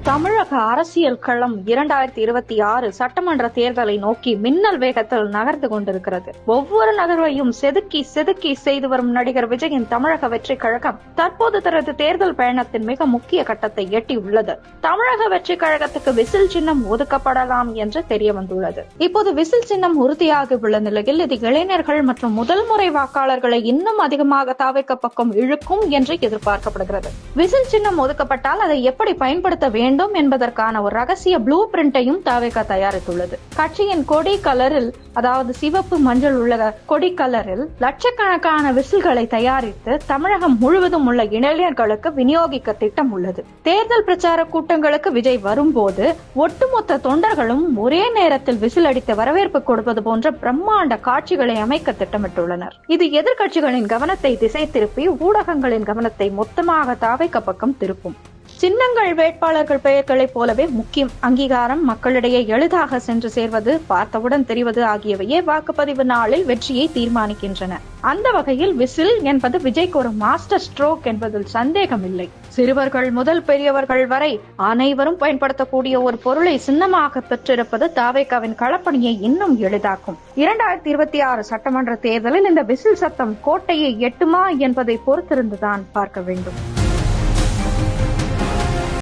தமிழக அரசியல் களம் 2026 சட்டமன்ற தேர்தலை நோக்கி மின்னல் வேகத்தில் நகர்ந்து கொண்டிருக்கிறது. ஒவ்வொரு நகர்வையும் செதுக்கி செய்து வரும் நடிகர் விஜயின் தமிழக வெற்றி கழகம் தற்போது தனது தேர்தல் பயணத்தின் மிக முக்கிய கட்டத்தை எட்டியுள்ளது. தமிழக வெற்றி கழகத்துக்கு விசில் சின்னம் ஒதுக்கப்படலாம் என்று தெரிய வந்துள்ளது. இப்போது விசில் சின்னம் உறுதியாகி உள்ள நிலையில் இது இளைஞர்கள் மற்றும் முதல் முறை வாக்காளர்களை இன்னும் அதிகமாக தாவேக பக்கம் இழுக்கும் என்று எதிர்பார்க்கப்படுகிறது. விசில் சின்னம் ஒதுக்கப்பட்டால் அதை எப்படி பயன்படுத்த வேண்டும் என்பதற்கான ஒரு ரகசிய ப்ளூ பிரிண்டையும் தாவேக தயாரித்துள்ளது. கட்சியின் கொடி கலரில், அதாவது சிவப்பு மஞ்சள் உள்ள கொடி கலரில் லட்சக்கணக்கான விசில்களை தயாரித்து தமிழகம் முழுவதும் உள்ள இளைஞர்களுக்கு விநியோகிக்க திட்டம் உள்ளது. தேர்தல் பிரச்சார கூட்டங்களுக்கு விஜய் வரும்போது ஒட்டுமொத்த தொண்டர்களும் ஒரே நேரத்தில் விசில் அடித்து வரவேற்பு கொடுப்பது போன்ற பிரம்மாண்ட காட்சிகளை அமைக்க திட்டமிட்டுள்ளனர். இது எதிர்கட்சிகளின் கவனத்தை திசை திருப்பி ஊடகங்களின் கவனத்தை மொத்தமாக தாவேக பக்கம் திருப்பும். சின்னங்கள் வேட்பாளர்கள் பெயர்களைப் போலவே முக்கியம். அங்கீகாரம், மக்களிடையே எளிதாக சென்று சேர்வது, பார்த்தவுடன் தெரிவது ஆகியவையே வாக்குப்பதிவு நாளில் வெற்றியை தீர்மானிக்கின்றன. அந்த வகையில் விசில் என்பது விஜய்க்கு ஒரு மாஸ்டர் ஸ்ட்ரோக் என்பதில் சந்தேகமில்லை. சிறுவர்கள் முதல் பெரியவர்கள் வரை அனைவரும் பயன்படுத்தக்கூடிய ஒரு பொருளை சின்னமாக பெற்றிருப்பது தாவேகாவின் களப்பணியை இன்னும் எளிதாக்கும். 2026 சட்டமன்ற தேர்தலில் இந்த விசில் சத்தம் கோட்டையை எட்டுமா என்பதை பொறுத்திருந்துதான் பார்க்க வேண்டும்.